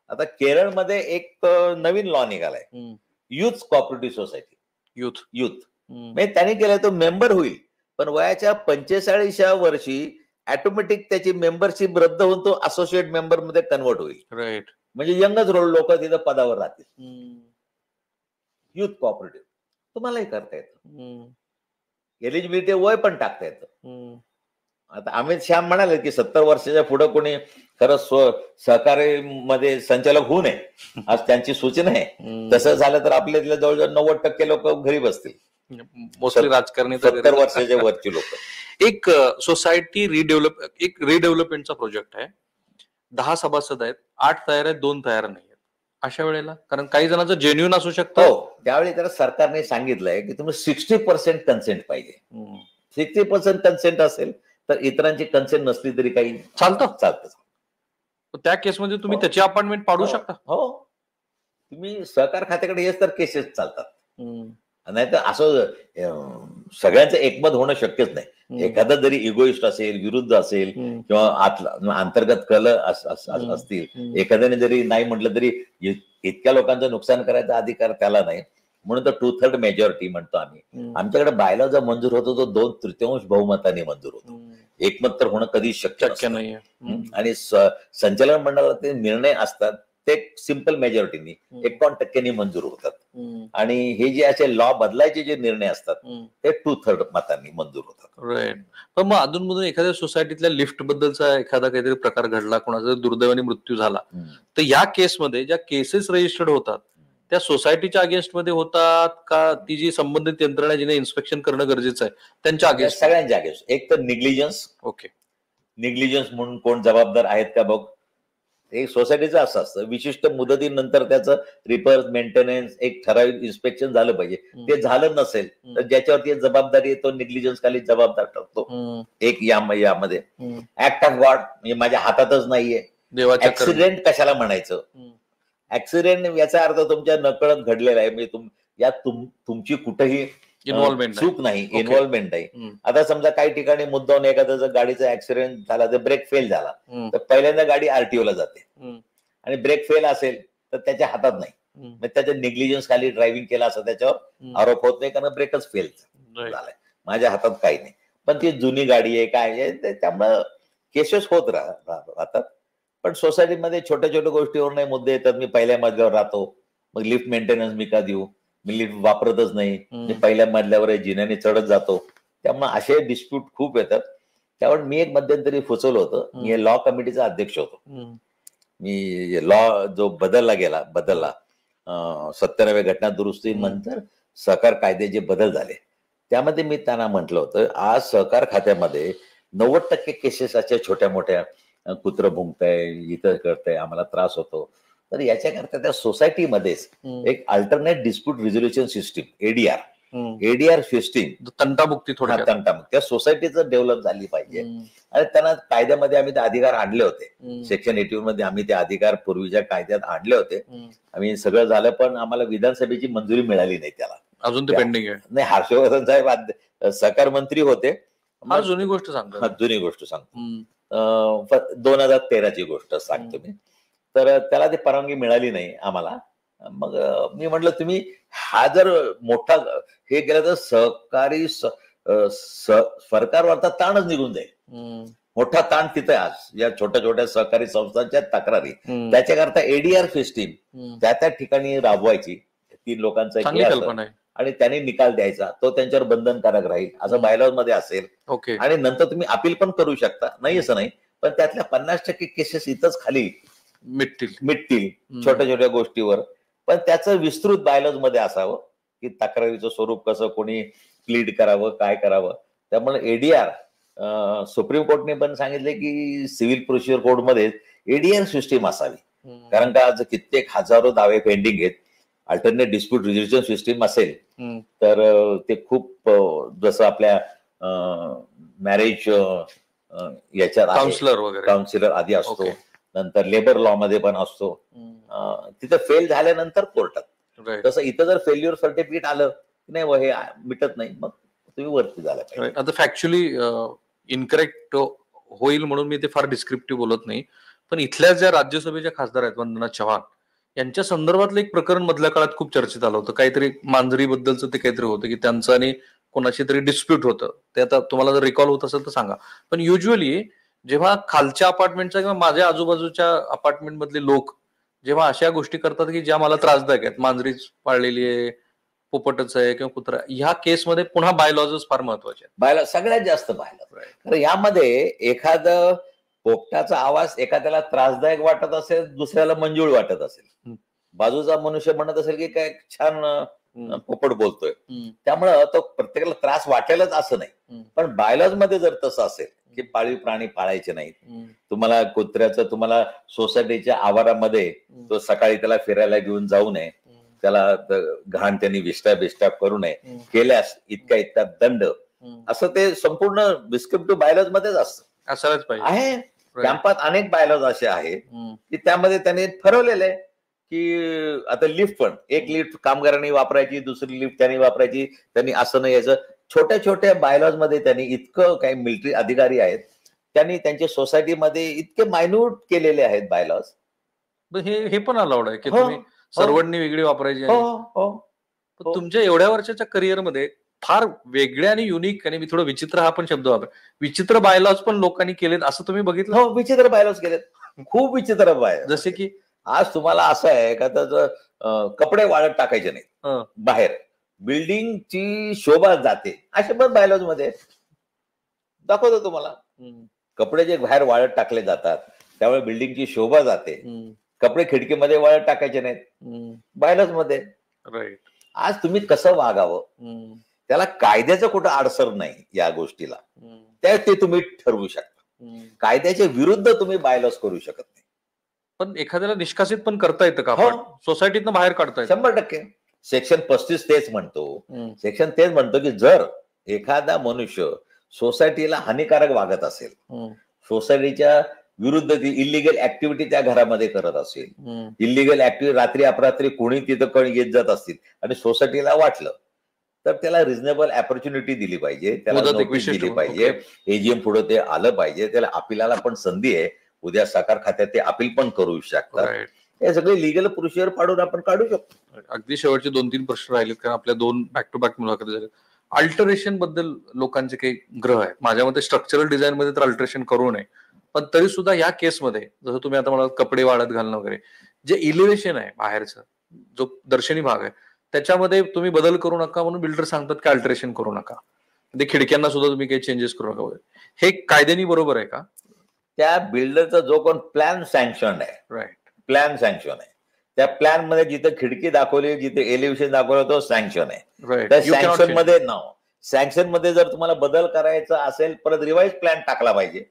आता केरळमध्ये एक नवीन लॉ निघालाय, युथ कोऑपरेटिव्ह सोसायटी. युथ म्हणजे त्याने केलं तो मेंबर होईल, पण वयाच्या 45व्या वर्षी ऑटोमॅटिक त्याची मेंबरशिप रद्द होऊन तो असोसिएट मेंबर मध्ये कन्वर्ट होईल. राईट. म्हणजे यंगच लोक तिथं पदावर राहतील. युथ कोऑपरेटिव्ह तुम्हालाही करता येतं. एलिजिबिलिटी वय पण टाकता येतं. आता अमित शहा म्हणाले की 70 वर्षाच्या पुढे कोणी खरंच सहकारी मध्ये संचालक होऊ नये, आज त्यांची सूचना आहे. तसं झालं तर आपल्या जवळजवळ 90% लोक घरी बसतील, मोस्टली राजकारणी 70 वर्षाच्या वरची लोक. एक सोसायटी रिडेव्हलपमेंटचा प्रोजेक्ट आहे, 10 सभासद आहेत, 8 तयार आहेत, 2 तयार नाही आहेत. अशा वेळेला, कारण काही जणांचं जेन्युइन असू शकतं, त्यावेळी तर सरकारने सांगितलंय की तुम्ही 60% कन्सेंट पाहिजे. 60% कन्सेंट असेल तर इतरांची कन्सेंट नसली तरी काही चालतं. त्या केसमध्ये तुम्ही त्याची अपॉइंटमेंट पाडू शकता. हो, तुम्ही सहकार खात्याकडे येस तर केसेस चालतात. नाही तर असं सगळ्यांचं एकमत होणं शक्यच नाही. एखादा जरी इगोइस्ट असेल, विरुद्ध असेल किंवा अंतर्गत कल असतील, एखाद्याने जरी नाही म्हटलं तरी इतक्या लोकांचं नुकसान करायचा अधिकार त्याला नाही. म्हणून तर 2/3 मेजॉरिटी म्हणतो आम्ही. आमच्याकडे बायलॉ जो मंजूर होतो तो 2/3 बहुमताने मंजूर होतो. एकमत तर होणं कधी शक्य नाही. आणि संचालन मंडळाचे निर्णय असतात ते सिंपल मेजॉरिटीनी 51% मंजूर होतात. आणि हे जे असे लॉ बदलायचे जे निर्णय असतात ते 2/3 मतांनी मंजूर होतात. राईट. पण मग अधूनमधून एखाद्या सोसायटीतल्या लिफ्ट बद्दलचा एखादा काहीतरी प्रकार घडला, कोणाचा दुर्दैवाने मृत्यू झाला, तर या केसमध्ये ज्या केसेस रजिस्टर्ड होतात त्या सोसायटीच्या अगेन्स्ट मध्ये होतात का ती जी संबंधित यंत्रणा जिने इन्स्पेक्शन करणं गरजेचं आहे त्यांच्या अगेन्स्ट? सगळ्यांच्या अगेन्स्ट. एक तर निग्लिजन्स. ओके. निग्लिजन्स म्हणून कोण जबाबदार आहेत का बघ. हे सोसायटीचं असं असतं, विशिष्ट मुदतीनंतर त्याचं रिपेअर मेंटेनन्स एक ठराविक इन्स्पेक्शन झालं पाहिजे. ते झालं नसेल तर ज्याच्यावरती जबाबदारी आहे तो निग्लिजन्स खाली जबाबदार ठरतो. एक यामध्ये ऍक्ट ऑफ गॉड म्हणजे माझ्या हातातच नाहीये. देवाच्या ऍक्सिडेंट कशाला म्हणायचं? ऍक्सिडेंट याचा अर्थ तुमच्या नकळत घडलेला आहे, म्हणजे तुमची कुठेही चूक नाही, इन्व्हॉल्वमेंट नाही. आता समजा काही ठिकाणी मुद्दाम एखाद्या गाडीचा ऍक्सिडेंट झाला तर ब्रेक फेल झाला तर पहिल्यांदा गाडी RTO ला जाते आणि ब्रेक फेल असेल तर त्याच्या हातात नाही, मग त्याच्या निग्लिजन्स खाली ड्रायव्हिंग केला असं त्याच्यावर आरोप होत नाही, कारण ब्रेकच फेल झालाय, माझ्या हातात काही नाही. पण ती जुनी गाडी आहे काय आहे त्यामुळं केसेस होत राहतात. पण सोसायटीमध्ये छोट्या छोट्या गोष्टीवर नाही मुद्दे येतात. मी पहिल्या मजल्यावर राहतो, मग लिफ्ट मेंटेनन्स मी का देऊ, मी लिफ्ट वापरतच नाही, मी पहिल्या मजल्यावर जिन्याने चढत जातो. त्यामुळे असे डिस्प्यूट खूप येतात. त्यामुळे मी एक मध्यंतरी फसवलं होतं. मी लॉ कमिटीचा अध्यक्ष होतो. मी लॉ जो बदलला 97 घटना दुरुस्ती नंतर सहकार कायदे जे बदल झाले त्यामध्ये मी त्यांना म्हटलं होतं, आज सहकार खात्यामध्ये 90% केसेस अशा छोट्या मोठ्या कुत्रं भुंकताय, इथं करताय, आम्हाला त्रास होतो. तर याच्याकरता त्या सोसायटीमध्येच एक alternate dispute resolution system ADR system तंटामुक्ती त्या सोसायटीचं डेव्हलप झाली पाहिजे. आणि त्यांना कायद्यामध्ये आम्ही ते अधिकार आणले होते. सेक्शन 81 मध्ये आम्ही ते अधिकार पूर्वीच्या कायद्यात आणले होते. आम्ही सगळं झालं पण आम्हाला विधानसभेची मंजुरी मिळाली नाही त्याला. अजून ते पेंडिंग आहे. नाही, हर्षवर्धन साहेब सहकार मंत्री होते. जुनी गोष्ट सांगतो. 2013ची गोष्ट सांगतो मी. तर त्याला ती परवानगी मिळाली नाही आम्हाला. मग मी म्हटलं तुम्ही हा जर मोठा हे केलं तर सहकारी सरकारवरचा ताणच निघून जाईल. मोठा ताण तिथे आज या छोट्या छोट्या सहकारी संस्थांच्या तक्रारी, त्याच्याकरता एडीआर सिस्टीम त्या ठिकाणी राबवायची. 3 लोकांचा आणि त्यांनी निकाल द्यायचा, तो त्यांच्यावर बंधनकारक राहील असं बायलॉज मध्ये असेल. आणि नंतर तुम्ही अपील पण करू शकता, नाही असं नाही, पण त्यातल्या 50% केसेस इथंच खाली मिटतील छोट्या छोट्या गोष्टीवर. पण त्याचं विस्तृत बायलॉज मध्ये असावं की तक्रारीचं स्वरूप कसं कोणी प्लीड करावं, काय करावं. त्यामुळे एडीआर सुप्रीम कोर्टने पण सांगितले की सिव्हिल प्रोसिजर कोड मध्ये एडीआर सिस्टीम असावी. कारण का आज कित्येक हजारो दावे पेंडिंग आहेत. अल्टरनेट डिस्प्यूट रिझोल्युशन सिस्टीम असेल तर ते खूप, जसं आपल्या मॅरेज याच्यात काउन्सिलर आधी असतो, नंतर लेबर लॉ मध्ये पण असतो, तिथं फेल झाल्यानंतर कोर्टात. तसं इथं जर फेल्युअर सर्टिफिकेट आलं की नाही हे मिटत नाही, मग तुम्ही वरती झाला पाहिजे. आता फॅक्च्युअली इनकरेक्ट होईल म्हणून मी ते फार डिस्क्रिप्टिव्ह बोलत नाही, पण इथल्या ज्या राज्यसभेच्या खासदार आहेत वंदना चव्हाण यांच्या संदर्भातलं एक प्रकरण मधल्या काळात खूप चर्चेत आलं होतं. काहीतरी मांजरी बद्दलचं ते काहीतरी होतं की त्यांचं आणि कोणाशी तरी डिस्प्यूट होतं. ते आता तुम्हाला जर रिकॉल होत असेल तर सांगा. पण युजली जेव्हा खालच्या अपार्टमेंटच्या किंवा माझ्या आजूबाजूच्या अपार्टमेंट मधले लोक जेव्हा अशा गोष्टी करतात की ज्या मला त्रासदायक आहेत, मांजरीच पाळलेली आहे, पोपटच आहे किंवा कुत्रा, ह्या केसमध्ये पुन्हा बायलॉज फार महत्वाचे आहेत. बायलॉज सगळ्यात जास्त बायलॉज. तर यामध्ये एखादं पोपटाचा आवाज एखाद्याला त्रासदायक वाटत असेल, दुसऱ्याला मंजूळ वाटत असेल, बाजूचा मनुष्य म्हणत असेल की काय छान पोपट बोलतोय, त्यामुळं तो प्रत्येकाला त्रास वाटेलच असं नाही. पण बायलॉज मध्ये जर तसं असेल की पाळीव प्राणी पाळायचे नाहीत, तुम्हाला कुत्र्याचं तुम्हाला सोसायटीच्या आवारामध्ये तो सकाळी त्याला फिरायला घेऊन जाऊ नये, त्याला घाण त्यांनी विष्टा करू नये, केल्यास इतका दंड, असं ते संपूर्ण डिस्क्रिप्टिव्ह बायलॉज मध्येच असतं. असायलाच पाहिजे आहे. कॅम्पात अनेक बायलॉज असे आहेत की त्यामध्ये त्यांनी ठरवलेलं आहे की आता लिफ्ट पण एक लिफ्ट कामगारांनी वापरायची, दुसरी लिफ्ट त्यांनी वापरायची, त्यांनी असं नाही यायचं. छोट्या छोट्या बायलॉज मध्ये त्यांनी इतकं काही मिलिटरी अधिकारी आहेत, त्यांनी त्यांच्या सोसायटीमध्ये इतके मायन्यूट केलेले आहेत बायलॉज. हे पण अलाउड आहे की तुम्ही सर्वांनी वेगळी वापरायची. तुमच्या एवढ्या वर्षाच्या करिअरमध्ये फार वेगळ्या आणि युनिक, आणि मी थोडं विचित्र हा पण शब्द वापर, विचित्र बायलॉज पण लोकांनी केलेत असं तुम्ही बघितलं? हो, विचित्र बायलॉज केलेत, खूप विचित्र बायलॉज. जसे की आज तुम्हाला असं आहे का त्याचं कपडे वाळत टाकायचे नाही बाहेर, बिल्डिंगची शोभा जाते, असे पण बायलॉज मध्ये दाखवतो तुम्हाला. कपडे जे बाहेर वाळत टाकले जातात त्यामुळे बिल्डिंगची शोभा जाते, कपडे खिडकीमध्ये वाळत टाकायचे नाहीत, बायलॉज मध्ये. राईट. आज तुम्ही कसं वागावं त्याला कायद्याचं कुठं अडसर नाही या गोष्टीला, ते तुम्ही ठरवू शकता. कायद्याच्या विरुद्ध तुम्ही बायलॉज करू शकत नाही. पण एखाद्याला निष्कासित पण करता येतं का आपण? सोसायटीतनं बाहेर काढता येतं? 100%. सेक्शन 35 तेच म्हणतो. सेक्शन तेच म्हणतो की जर एखादा मनुष्य सोसायटीला हानिकारक वागत असेल, सोसायटीच्या विरुद्ध ती इलिगल ऍक्टिव्हिटी त्या घरामध्ये करत असेल, इलिगल ऍक्टिव्हिटी रात्री अपरात्री कोणी तिथं येत जात असतील आणि सोसायटीला वाटलं तर त्याला रिझनेबल ऑपॉर्च्युनिटी दिली पाहिजे, त्याला नोटीस दिली पाहिजे, एजीएम पुढे ते आलं पाहिजे, त्याला अपिलाला पण संधी आहे. उद्या सहकार खात्यात ते अपील पण करू शकतात. हे सगळे लिगल प्रोसिजर पाडून आपण काढू शकतो. अगदी शेवटचे 2-3 प्रश्न राहिलेत कारण आपल्या 2 बॅक टू बॅक मुलाखती झाल्या. अल्टरेशन बद्दल लोकांचे काही ग्रह आहे. माझ्या मते स्ट्रक्चरल डिझाईन मध्ये तर अल्टरेशन करू नये, पण तरी सुद्धा या केसमध्ये जसं तुम्ही आता म्हणाल कपडे वाळत घालणं वगैरे, जे इलिव्हेशन आहे बाहेरचं, जो दर्शनी भाग आहे त्याच्यामध्ये तुम्ही बदल करू नका म्हणून बिल्डर सांगतात की अल्टरेशन करू नका, ते खिडक्यांना सुद्धा तुम्ही काही चेंजेस करू नका वगैरे. हे कायद्याने बरोबर आहे का? त्या बिल्डरचा जो कोण प्लॅन सँक्शन आहे, राईट, प्लॅन सँक्शन आहे, त्या प्लॅन मध्ये जिथे खिडकी दाखवली, जिथे एलिव्हेशन दाखवलं तो सँक्शन आहे. त्या सँक्शन मध्ये सँक्शन मध्ये जर तुम्हाला बदल करायचा असेल परत रिवाइज प्लॅन टाकला पाहिजे.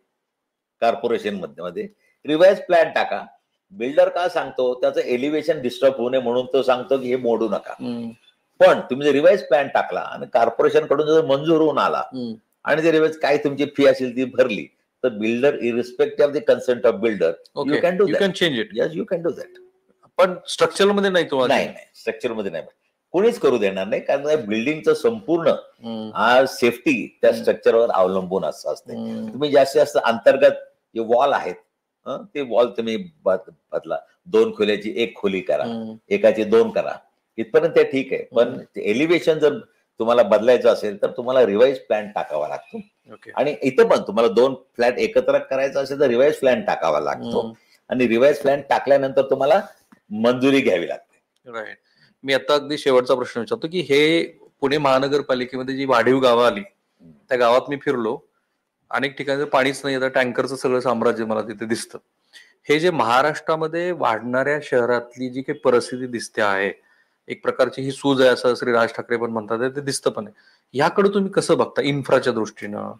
कॉर्पोरेशन मध्ये रिवाइज प्लॅन टाका. बिल्डर का सांगतो त्याचं एलिव्हेशन डिस्टर्ब होऊ नये म्हणून तो सांगतो की हे मोडू नका. पण तुम्ही जर रिवाइज प्लॅन टाकला आणि कॉर्पोरेशन कडून जर मंजूर होऊन आला आणि ते रिवाइज काय तुमची फी असेल ती भरली तर builder irrespective of the consent of builder you can do that, change it. Yes you can do that. पण स्ट्रक्चर मध्ये नाही तुम्हाला? नाही, स्ट्रक्चर मध्ये नाही, कोणीच करू देणार नाही, कारण बिल्डिंगचं संपूर्ण सेफ्टी त्या स्ट्रक्चरवर अवलंबून असते. तुम्ही जास्तीत जास्त अंतर्गत जे वॉल आहेत ते वॉल तुम्ही बदला, 2 खोल्याची 1 खोली करा, एकाची 2 करा, इथपर्यंत ते ठीक आहे. पण एलिव्हेशन जर तुम्हाला बदलायचं असेल तर तुम्हाला रिवाइज प्लॅन टाकावा लागतो. आणि इथं पण तुम्हाला 2 फ्लॅट एकत्र करायचं असेल तर रिवाइज प्लॅन टाकावा लागतो आणि रिवाइज प्लॅन टाकल्यानंतर तुम्हाला मंजुरी घ्यावी लागते. राईट. मी आता अगदी शेवटचा प्रश्न विचारतो की हे पुणे महानगरपालिकेमध्ये जी वाढीव गावं आली त्या गावात मी फिरलो, अनेक ठिकाणी पाणीच नाही, आता टँकरचं सगळं साम्राज्य मला तिथे दिसतं. हे जे महाराष्ट्रामध्ये वाढणाऱ्या शहरातली जी काही परिस्थिती दिसते आहे, एक प्रकारची ही सूज आहे असं श्री राज ठाकरे पण म्हणतात, ते दिसतं पण आहे. याकडे तुम्ही कसं बघता इन्फ्राच्या दृष्टीनं?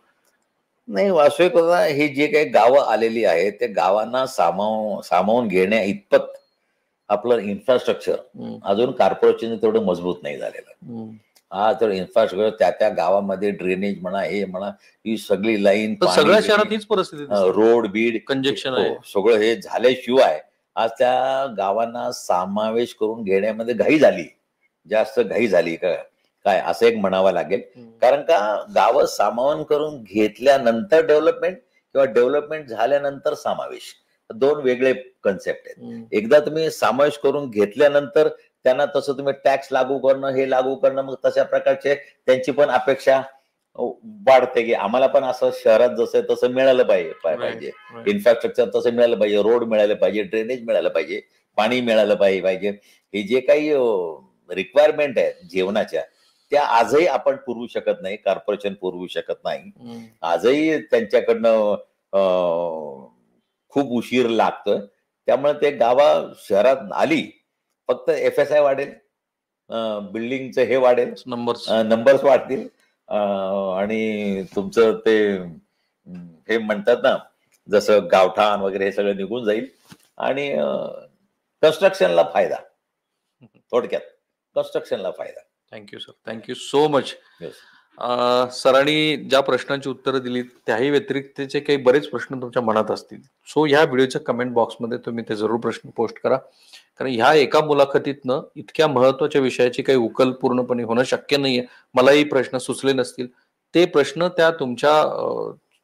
नाही, वास्तविकता ही जी काही गावं आलेली आहेत त्या गावांना सामावून घेण्या इतपत आपलं इन्फ्रास्ट्रक्चर अजून कॉर्पोरेशन तेवढं मजबूत नाही झालेलं. हा तर इन्फ्रास्ट्रक्चर त्या गावामध्ये ड्रेनेज म्हणा, हे म्हणा, ही सगळी लाईन, सगळ्या शहरात हीच परिस्थिती, रोड बीड कंजेक्शन आहे, सगळं हे झाल्याशिवाय आज त्या गावांना समावेश करून घेण्यामध्ये घाई झाली, जास्त घाई झाली का काय असं एक म्हणावं लागेल. कारण का गावं सामावून करून घेतल्यानंतर डेव्हलपमेंट किंवा डेव्हलपमेंट झाल्यानंतर समावेश, 2 वेगळे कन्सेप्ट आहेत. एकदा तुम्ही समावेश करून घेतल्यानंतर त्यांना तसं तुम्ही टॅक्स लागू करणं, हे लागू करणं, मग तशा प्रकारचे त्यांची पण अपेक्षा वाढते की आम्हाला पण असं शहरात जसं तसं मिळालं पाहिजे, इन्फ्रास्ट्रक्चर तसं मिळालं पाहिजे, रोड मिळाले पाहिजे, ड्रेनेज मिळालं पाहिजे, पाणी मिळालं पाहिजे. हे जे काही रिक्वायरमेंट आहेत जीवनाच्या त्या आजही आपण पुरवू शकत नाही, कॉर्पोरेशन पुरवू शकत नाही. आजही त्यांच्याकडनं खूप उशीर लागतोय. त्यामुळे ते शहरात आली फक्त FSI वाढेल, बिल्डिंगचं हे वाढेल, नंबर्स वाढतील आणि तुमचं ते हे म्हणतात ना जसं गावठाण वगैरे हे सगळं निघून जाईल आणि कन्स्ट्रक्शनला फायदा, थोडक्यात कन्स्ट्रक्शनला फायदा. Thank you sir, thank you so much. सरांनी ज्या प्रश्नांची उत्तरं दिली त्याही व्यतिरिक्तचे काही बरेच प्रश्न तुमच्या मनात असतील, सो ह्या व्हिडिओच्या कमेंट बॉक्समध्ये तुम्ही ते जरूर प्रश्न पोस्ट करा, कारण ह्या एका मुलाखतीतनं इतक्या महत्वाच्या विषयाची काही उकल पूर्णपणे होणं शक्य नाहीये. मलाही प्रश्न सुचले नसतील, ते प्रश्न त्या तुमच्या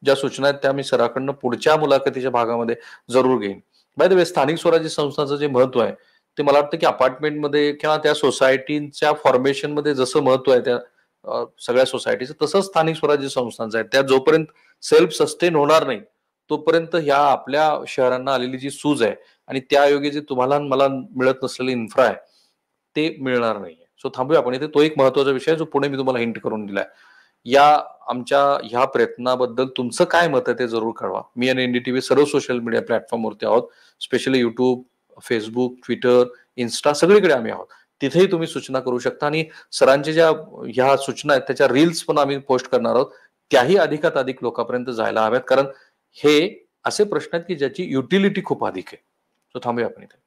ज्या सूचना आहेत त्या मी सराकडनं पुढच्या मुलाखतीच्या भागामध्ये जरूर घेईन. बाय द वे, स्थानिक स्वराज्य संस्थांचं जे महत्व आहे ते मला वाटतं की अपार्टमेंटमध्ये किंवा त्या सोसायटीच्या फॉर्मेशन मध्ये जसं महत्व आहे त्या सगळ्या सोसायटीचं, तसंच स्थानिक स्वराज्य संस्थांचं आहे. त्या जोपर्यंत सेल्फ सस्टेन होणार नाही तोपर्यंत ह्या आपल्या शहरांना आलेली जी सूज आहे आणि त्यायोगे जे तुम्हाला मला मिळत नसलेली इन्फ्रा आहे ते मिळणार नाहीये. सो थांबूया आपण इथे. तो एक महत्वाचा विषय जो पुढे मी तुम्हाला हिंट करून दिलाय. या आमच्या ह्या प्रयत्नाबद्दल तुमचं काय मत आहे ते जरूर कळवा. मी आणि NDTV सर्व सोशल मीडिया प्लॅटफॉर्मवरती आहोत, specially YouTube, Facebook, Twitter, Insta सगळीकडे आम्ही आहोत. तिथेही तुम्ही सूचना करू शकता आणि सरांच्या ज्या ह्या सूचना आहेत त्याच्या रील्स पण आम्ही पोस्ट करणार आहोत. त्याही अधिकात अधिक लोकांपर्यंत जायला हव्यात, कारण हे असे प्रश्न आहेत की ज्याची युटिलिटी खूप अधिक आहे. थांबूया आपण इथे.